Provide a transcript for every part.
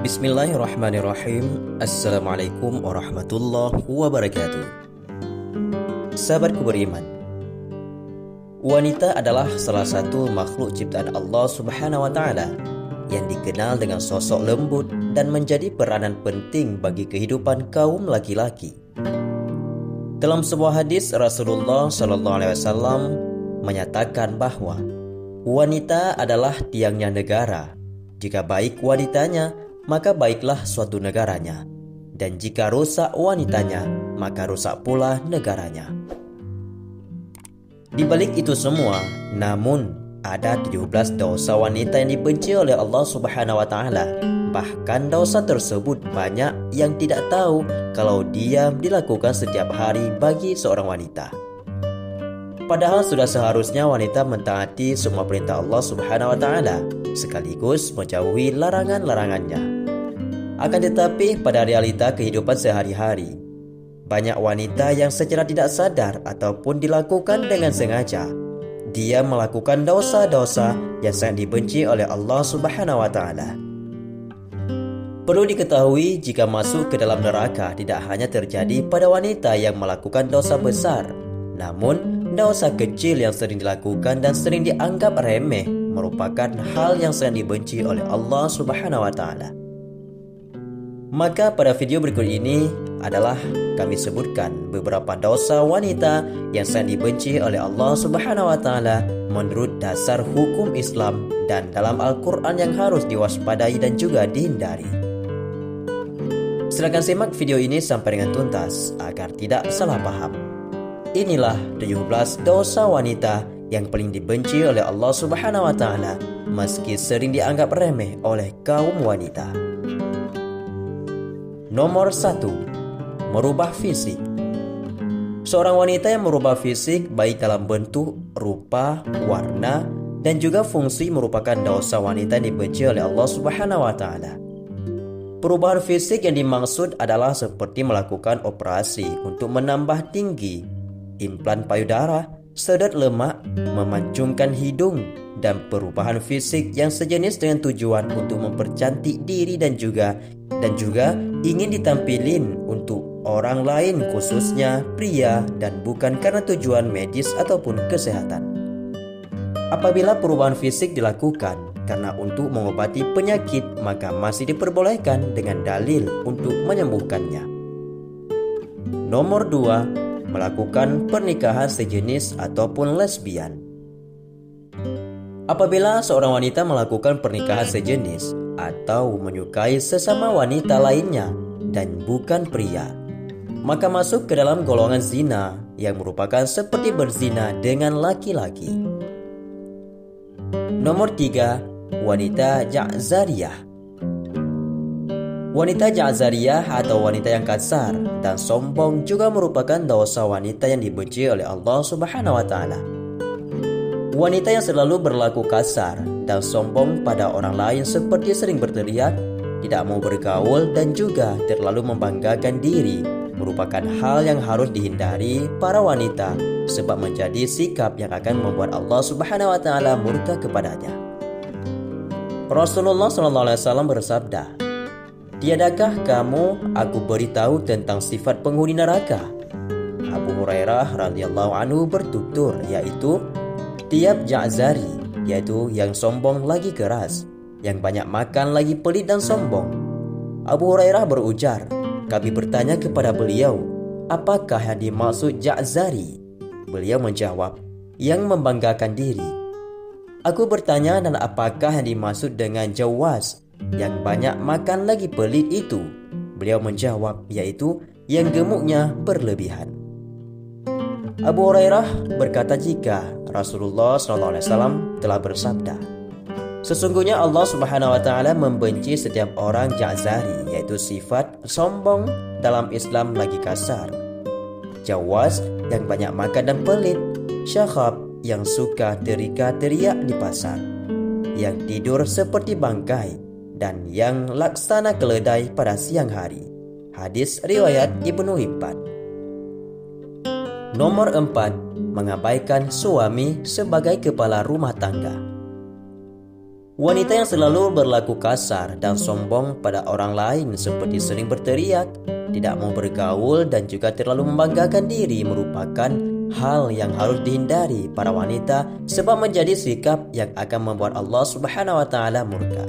Bismillahirrahmanirrahim. Assalamualaikum warahmatullahi wabarakatuh. Sahabatku beriman, wanita adalah salah satu makhluk ciptaan Allah Subhanahu wa Ta'ala yang dikenal dengan sosok lembut dan menjadi peranan penting bagi kehidupan kaum laki-laki. Dalam sebuah hadis, Rasulullah SAW menyatakan bahwa wanita adalah tiangnya negara. Jika baik wanitanya, maka baiklah suatu negaranya. Dan jika rusak wanitanya, maka rusak pula negaranya. Di balik itu semua, namun ada 17 dosa wanita yang dibenci oleh Allah Subhanahu wa Ta'ala. Bahkan dosa tersebut banyak yang tidak tahu kalau dia dilakukan setiap hari bagi seorang wanita. Padahal sudah seharusnya wanita mentaati semua perintah Allah Subhanahu wa Ta'ala sekaligus menjauhi larangan-larangannya. Akan tetapi pada realita kehidupan sehari-hari, banyak wanita yang secara tidak sadar ataupun dilakukan dengan sengaja, dia melakukan dosa-dosa yang sangat dibenci oleh Allah Subhanahu wa Ta'ala. Perlu diketahui, jika masuk ke dalam neraka tidak hanya terjadi pada wanita yang melakukan dosa besar, namun dosa kecil yang sering dilakukan dan sering dianggap remeh merupakan hal yang sangat dibenci oleh Allah Subhanahu wa Ta'ala. Maka pada video berikut ini adalah kami sebutkan beberapa dosa wanita yang sangat dibenci oleh Allah Subhanahu wa Ta'ala menurut dasar hukum Islam dan dalam Al-Quran yang harus diwaspadai dan juga dihindari. Silakan simak video ini sampai dengan tuntas agar tidak salah paham. Inilah 17 dosa wanita yang paling dibenci oleh Allah Subhanahu wa Ta'ala meski sering dianggap remeh oleh kaum wanita. Nomor 1. Merubah fisik. Seorang wanita yang merubah fisik baik dalam bentuk, rupa, warna, dan juga fungsi merupakan dosa wanita yang dibenci oleh Allah Subhanahu wa Ta'ala. Perubahan fisik yang dimaksud adalah seperti melakukan operasi untuk menambah tinggi, implan payudara, sedot lemak, memancungkan hidung, dan perubahan fisik yang sejenis dengan tujuan untuk mempercantik diri dan juga ingin ditampilin untuk orang lain, khususnya pria, dan bukan karena tujuan medis ataupun kesehatan. Apabila perubahan fisik dilakukan karena untuk mengobati penyakit, maka masih diperbolehkan dengan dalil untuk menyembuhkannya. Nomor 2. Melakukan pernikahan sejenis ataupun lesbian. Apabila seorang wanita melakukan pernikahan sejenis atau menyukai sesama wanita lainnya dan bukan pria, maka masuk ke dalam golongan zina yang merupakan seperti berzina dengan laki-laki. Nomor 3. Wanita Ja'zariyah. Wanita Ja'zariyah atau wanita yang kasar dan sombong juga merupakan dosa wanita yang dibenci oleh Allah Subhanahu wa Ta'ala. Wanita yang selalu berlaku kasar dan sombong pada orang lain seperti sering berteriak, tidak mau bergaul, dan juga terlalu membanggakan diri merupakan hal yang harus dihindari para wanita sebab menjadi sikap yang akan membuat Allah Subhanahu wa Ta'ala murka kepadanya. Rasulullah SAW bersabda, "Tiadakah kamu aku beritahu tentang sifat penghuni neraka?" Abu Hurairah radhiyallahu anhu bertutur, yaitu tiap Ja'zari, yaitu yang sombong lagi keras, yang banyak makan lagi pelit dan sombong. Abu Hurairah berujar, kami bertanya kepada beliau, apakah yang dimaksud Ja'zari? Beliau menjawab, yang membanggakan diri. Aku bertanya, dan apakah yang dimaksud dengan Jawaz, yang banyak makan lagi pelit itu? Beliau menjawab, yaitu yang gemuknya berlebihan. Abu Hurairah berkata, jika Rasulullah SAW telah bersabda, sesungguhnya Allah Subhanahu wa Ta'ala membenci setiap orang Ja'zari, yaitu sifat sombong dalam Islam lagi kasar, Jawaz yang banyak makan dan pelit, Syakhab yang suka teriak-teriak di pasar, yang tidur seperti bangkai, dan yang laksana keledai pada siang hari. Hadis riwayat Ibnu Hibban. Nomor 4. Mengabaikan suami sebagai kepala rumah tangga. Wanita yang selalu berlaku kasar dan sombong pada orang lain seperti sering berteriak, tidak mau bergaul dan juga terlalu membanggakan diri merupakan hal yang harus dihindari para wanita sebab menjadi sikap yang akan membuat Allah Subhanahu wa taala murka.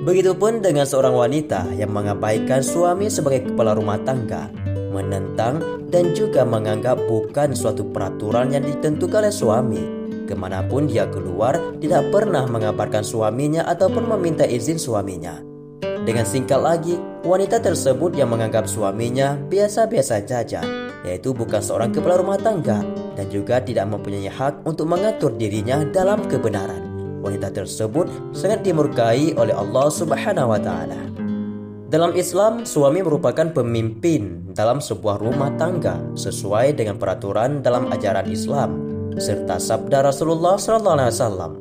Begitupun dengan seorang wanita yang mengabaikan suami sebagai kepala rumah tangga, menentang dan juga menganggap bukan suatu peraturan yang ditentukan oleh suami. Kemanapun dia keluar, tidak pernah mengabarkan suaminya ataupun meminta izin suaminya. Dengan singkat lagi, wanita tersebut yang menganggap suaminya biasa-biasa saja, yaitu bukan seorang kepala rumah tangga dan juga tidak mempunyai hak untuk mengatur dirinya dalam kebenaran. Wanita tersebut sangat dimurkai oleh Allah Subhanahu wa taala. Dalam Islam, suami merupakan pemimpin dalam sebuah rumah tangga sesuai dengan peraturan dalam ajaran Islam serta sabda Rasulullah SAW.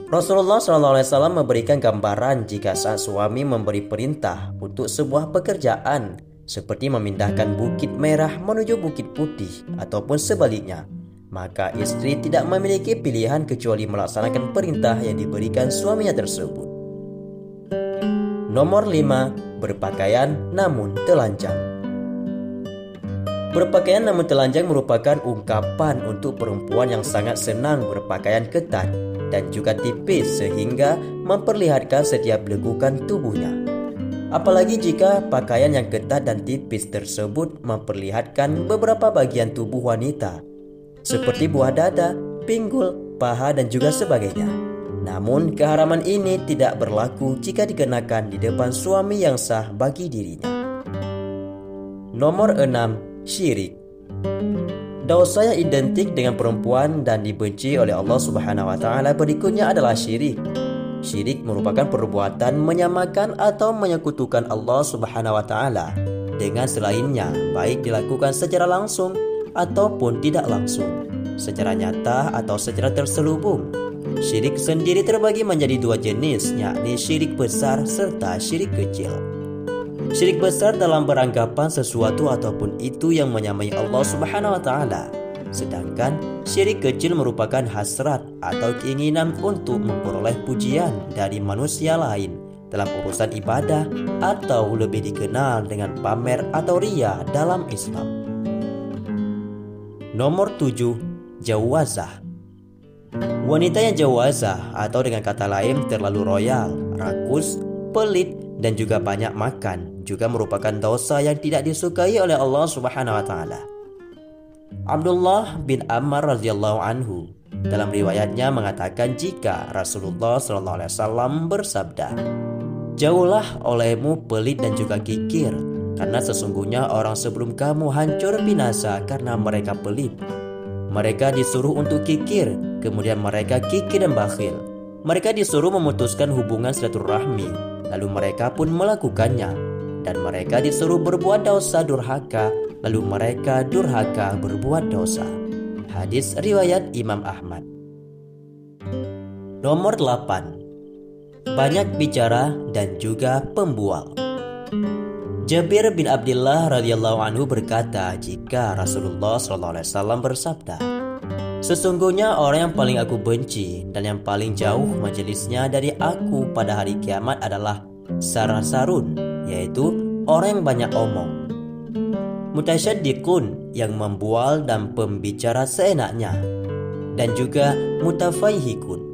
Rasulullah SAW memberikan gambaran jika saat suami memberi perintah untuk sebuah pekerjaan seperti memindahkan Bukit Merah menuju Bukit Putih ataupun sebaliknya, maka istri tidak memiliki pilihan kecuali melaksanakan perintah yang diberikan suaminya tersebut. Nomor 5. Berpakaian namun telanjang. Berpakaian namun telanjang merupakan ungkapan untuk perempuan yang sangat senang berpakaian ketat dan juga tipis sehingga memperlihatkan setiap lekukan tubuhnya. Apalagi jika pakaian yang ketat dan tipis tersebut memperlihatkan beberapa bagian tubuh wanita seperti buah dada, pinggul, paha dan juga sebagainya. Namun keharaman ini tidak berlaku jika dikenakan di depan suami yang sah bagi dirinya. Nomor 6. Syirik. Dosa yang identik dengan perempuan dan dibenci oleh Allah Subhanahu wa taala berikutnya adalah syirik. Syirik merupakan perbuatan menyamakan atau menyekutukan Allah Subhanahu wa taala dengan selainnya, baik dilakukan secara langsung ataupun tidak langsung, secara nyata atau secara terselubung. Syirik sendiri terbagi menjadi dua jenis, yakni syirik besar serta syirik kecil. Syirik besar dalam beranggapan sesuatu ataupun itu yang menyamai Allah Subhanahu wa taala. Sedangkan syirik kecil merupakan hasrat atau keinginan untuk memperoleh pujian dari manusia lain dalam urusan ibadah atau lebih dikenal dengan pamer atau riya dalam Islam. Nomor 7. Jawazah. Wanita yang jawazah atau dengan kata lain terlalu royal, rakus, pelit dan juga banyak makan juga merupakan dosa yang tidak disukai oleh Allah Subhanahu wa taala. Abdullah bin Ammar radhiyallahu anhu dalam riwayatnya mengatakan jika Rasulullah SAW bersabda, "Jauhlah olehmu pelit dan juga kikir, karena sesungguhnya orang sebelum kamu hancur binasa karena mereka pelit. Mereka disuruh untuk kikir, kemudian mereka kikir dan bakhil. Mereka disuruh memutuskan hubungan silaturahmi, lalu mereka pun melakukannya. Dan mereka disuruh berbuat dosa durhaka, lalu mereka durhaka berbuat dosa." Hadis riwayat Imam Ahmad. Nomor 8. Banyak bicara dan juga pembual. Jabir bin Abdullah radhiyallahu anhu berkata jika Rasulullah SAW bersabda, "Sesungguhnya orang yang paling aku benci dan yang paling jauh majelisnya dari aku pada hari kiamat adalah Sarasarun, yaitu orang yang banyak omong, Mutasyaddiqun yang membual dan pembicara seenaknya, dan juga Mutafaihikun."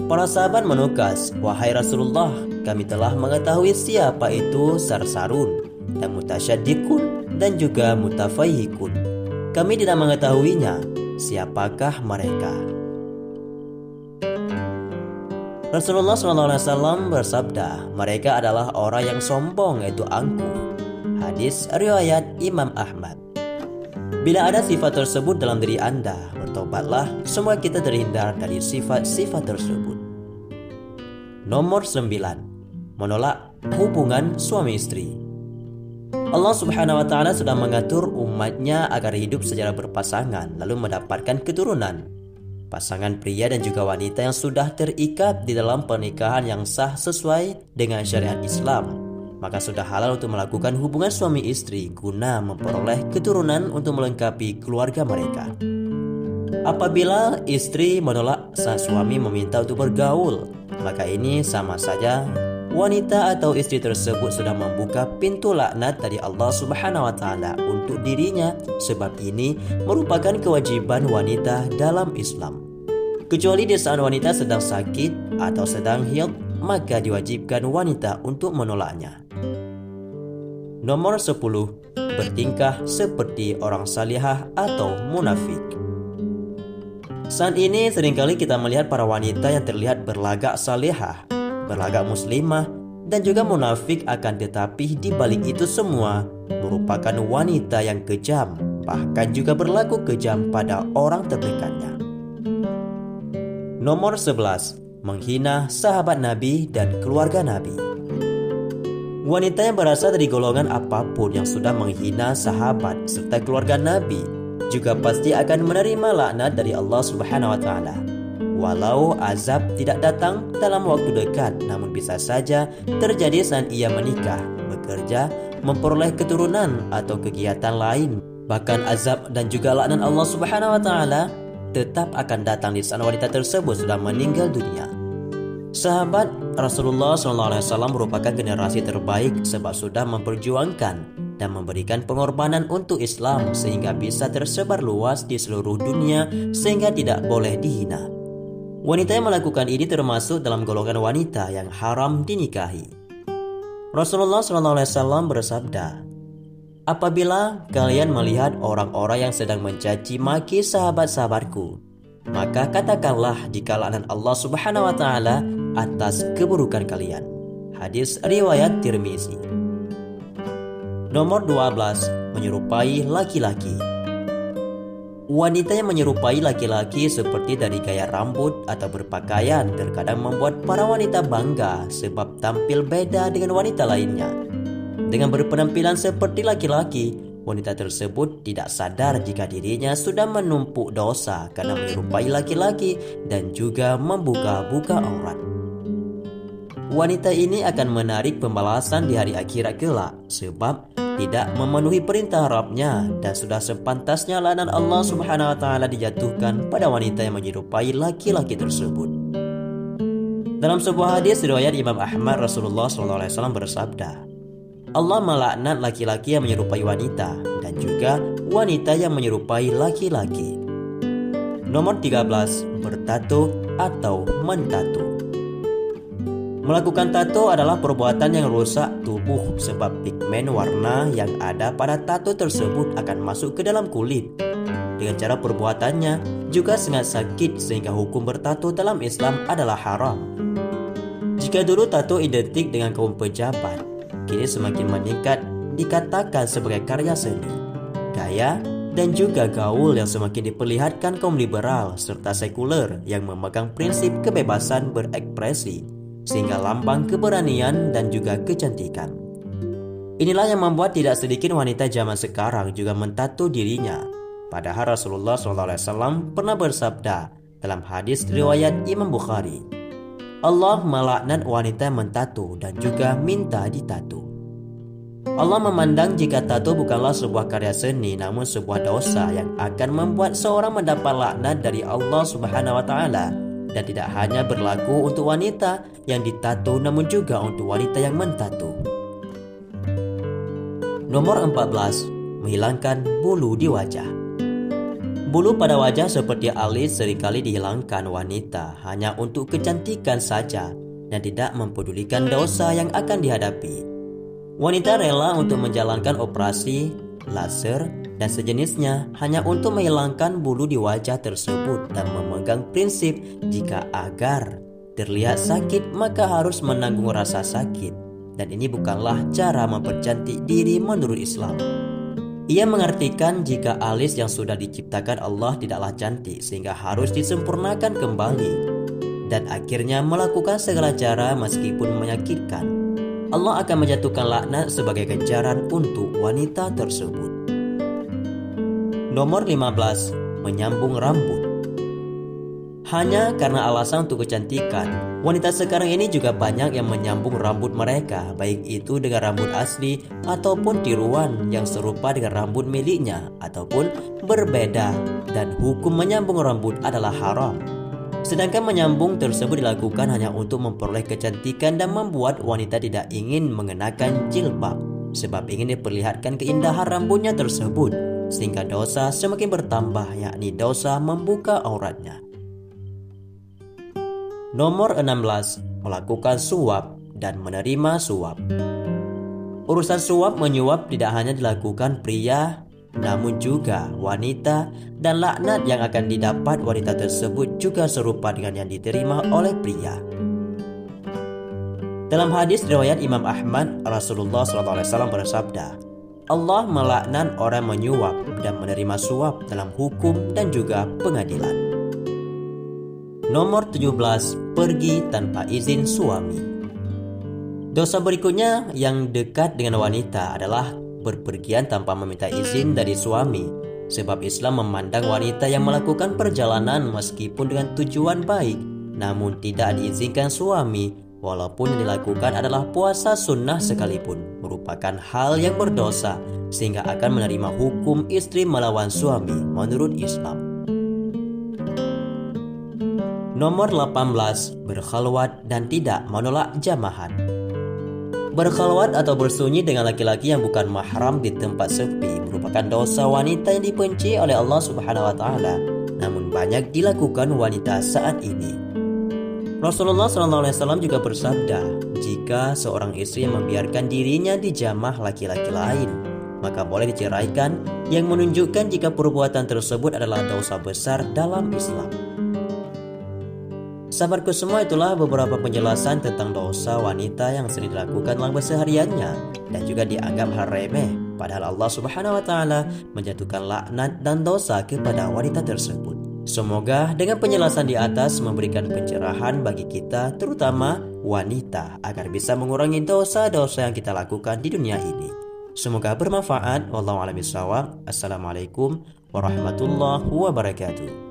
Para sahabat menukas, "Wahai Rasulullah, kami telah mengetahui siapa itu Sarsarun dan Mutasyaddiqun dan juga Mutafaihikun. Kami tidak mengetahuinya. Siapakah mereka?" Rasulullah SAW bersabda, "Mereka adalah orang yang sombong, yaitu angkuh." Hadis riwayat Imam Ahmad. Bila ada sifat tersebut dalam diri Anda, bertobatlah, semua kita terhindar dari sifat-sifat tersebut. Nomor 9. Menolak hubungan suami istri. Allah Subhanahu wa taala sudah mengatur umatnya agar hidup secara berpasangan lalu mendapatkan keturunan. Pasangan pria dan juga wanita yang sudah terikat di dalam pernikahan yang sah sesuai dengan syariat Islam, maka sudah halal untuk melakukan hubungan suami istri guna memperoleh keturunan untuk melengkapi keluarga mereka. Apabila istri menolak saat suami meminta untuk bergaul, maka ini sama saja wanita atau istri tersebut sudah membuka pintu laknat dari Allah Subhanahu wa taala untuk dirinya, sebab ini merupakan kewajiban wanita dalam Islam. Kecuali di saat wanita sedang sakit atau sedang haid, maka diwajibkan wanita untuk menolaknya. Nomor 10. Bertingkah seperti orang salihah atau munafik. Saat ini seringkali kita melihat para wanita yang terlihat berlagak salihah, berlagak muslimah, dan juga munafik, akan tetapi di balik itu semua merupakan wanita yang kejam, bahkan juga berlaku kejam pada orang terdekatnya. Nomor 11. Menghina sahabat Nabi dan keluarga Nabi. Wanita yang berasal dari golongan apapun yang sudah menghina sahabat serta keluarga Nabi juga pasti akan menerima laknat dari Allah Subhanahu wa taala. Walau azab tidak datang dalam waktu dekat, namun bisa saja terjadi saat ia menikah, bekerja, memperoleh keturunan atau kegiatan lain. Bahkan azab dan juga laknat Allah Subhanahu wa taala tetap akan datang di saat wanita tersebut sudah meninggal dunia. Sahabat Rasulullah SAW merupakan generasi terbaik sebab sudah memperjuangkan dan memberikan pengorbanan untuk Islam sehingga bisa tersebar luas di seluruh dunia sehingga tidak boleh dihina. Wanita yang melakukan ini termasuk dalam golongan wanita yang haram dinikahi. Rasulullah SAW bersabda, "Apabila kalian melihat orang-orang yang sedang mencaci maki sahabat-sahabatku, maka katakanlah jika laknat Allah Subhanahu wa taala atas keburukan kalian." Hadis riwayat Tirmizi. Nomor 12. Menyerupai laki-laki. Wanita yang menyerupai laki-laki seperti dari gaya rambut atau berpakaian terkadang membuat para wanita bangga sebab tampil beda dengan wanita lainnya. Dengan berpenampilan seperti laki-laki, wanita tersebut tidak sadar jika dirinya sudah menumpuk dosa karena menyerupai laki-laki dan juga membuka-buka aurat. Wanita ini akan menarik pembalasan di hari akhirat kelak sebab tidak memenuhi perintah Rabbnya, dan sudah sepantasnya laknat Allah Subhanahu wa taala dijatuhkan pada wanita yang menyerupai laki-laki tersebut. Dalam sebuah hadis riwayat Imam Ahmad, Rasulullah SAW bersabda, "Allah melaknat laki-laki yang menyerupai wanita dan juga wanita yang menyerupai laki-laki." Nomor 13. Bertato atau mentato. Melakukan tato adalah perbuatan yang rusak tubuh sebab pigmen warna yang ada pada tato tersebut akan masuk ke dalam kulit. Dengan cara perbuatannya juga sangat sakit sehingga hukum bertato dalam Islam adalah haram. Jika dulu tato identik dengan kaum pejabat, kini semakin meningkat dikatakan sebagai karya seni, gaya, dan juga gaul yang semakin diperlihatkan kaum liberal serta sekuler yang memegang prinsip kebebasan berekspresi sehingga lambang keberanian dan juga kecantikan. Inilah yang membuat tidak sedikit wanita zaman sekarang juga mentato dirinya. Padahal Rasulullah SAW pernah bersabda dalam hadis riwayat Imam Bukhari, "Allah melaknat wanita yang mentato dan juga minta ditato." Allah memandang jika tato bukanlah sebuah karya seni namun sebuah dosa yang akan membuat seorang mendapat laknat dari Allah Subhanahu wa taala. Dan tidak hanya berlaku untuk wanita yang ditato namun juga untuk wanita yang mentato. Nomor 14. Menghilangkan bulu di wajah. Bulu pada wajah seperti alis seringkali dihilangkan wanita hanya untuk kecantikan saja dan tidak mempedulikan dosa yang akan dihadapi. Wanita rela untuk menjalankan operasi, laser, dan sejenisnya hanya untuk menghilangkan bulu di wajah tersebut dan memegang prinsip jika agar terlihat sakit maka harus menanggung rasa sakit, dan ini bukanlah cara mempercantik diri menurut Islam. Ia mengartikan jika alis yang sudah diciptakan Allah tidaklah cantik sehingga harus disempurnakan kembali, dan akhirnya melakukan segala cara meskipun menyakitkan. Allah akan menjatuhkan laknat sebagai ganjaran untuk wanita tersebut. Nomor 15. Menyambung rambut. Hanya karena alasan untuk kecantikan, wanita sekarang ini juga banyak yang menyambung rambut mereka, baik itu dengan rambut asli ataupun tiruan yang serupa dengan rambut miliknya ataupun berbeda, dan hukum menyambung rambut adalah haram. Sedangkan menyambung tersebut dilakukan hanya untuk memperoleh kecantikan dan membuat wanita tidak ingin mengenakan jilbab, sebab ingin diperlihatkan keindahan rambutnya tersebut, sehingga dosa semakin bertambah, yakni dosa membuka auratnya. Nomor 16. Melakukan suap dan menerima suap. Urusan suap menyuap tidak hanya dilakukan pria, namun juga wanita, dan laknat yang akan didapat wanita tersebut juga serupa dengan yang diterima oleh pria. Dalam hadis riwayat Imam Ahmad, Rasulullah SAW bersabda, Allah melaknat orang menyuap dan menerima suap dalam hukum dan juga pengadilan. Nomor 17. Pergi tanpa izin suami. Dosa berikutnya yang dekat dengan wanita adalah berpergian tanpa meminta izin dari suami, sebab Islam memandang wanita yang melakukan perjalanan meskipun dengan tujuan baik namun tidak diizinkan suami, walaupun yang dilakukan adalah puasa sunnah sekalipun, merupakan hal yang berdosa sehingga akan menerima hukum istri melawan suami menurut Islam. Nomor 18. Berkhalwat dan tidak menolak jamahan. Berkhalwat atau bersunyi dengan laki-laki yang bukan mahram di tempat sepi merupakan dosa wanita yang dibenci oleh Allah Subhanahu wa taala, namun banyak dilakukan wanita saat ini. Rasulullah SAW juga bersabda, jika seorang istri yang membiarkan dirinya dijamah laki-laki lain, maka boleh diceraikan, yang menunjukkan jika perbuatan tersebut adalah dosa besar dalam Islam. Sahabatku semua, itulah beberapa penjelasan tentang dosa wanita yang sering dilakukan dalam kesehariannya dan juga dianggap hal remeh, padahal Allah Subhanahu wa taala menjatuhkan laknat dan dosa kepada wanita tersebut. Semoga dengan penjelasan di atas memberikan pencerahan bagi kita, terutama wanita, agar bisa mengurangi dosa-dosa yang kita lakukan di dunia ini. Semoga bermanfaat. Wallahu a'lam bishawab. Assalamualaikum warahmatullahi wabarakatuh.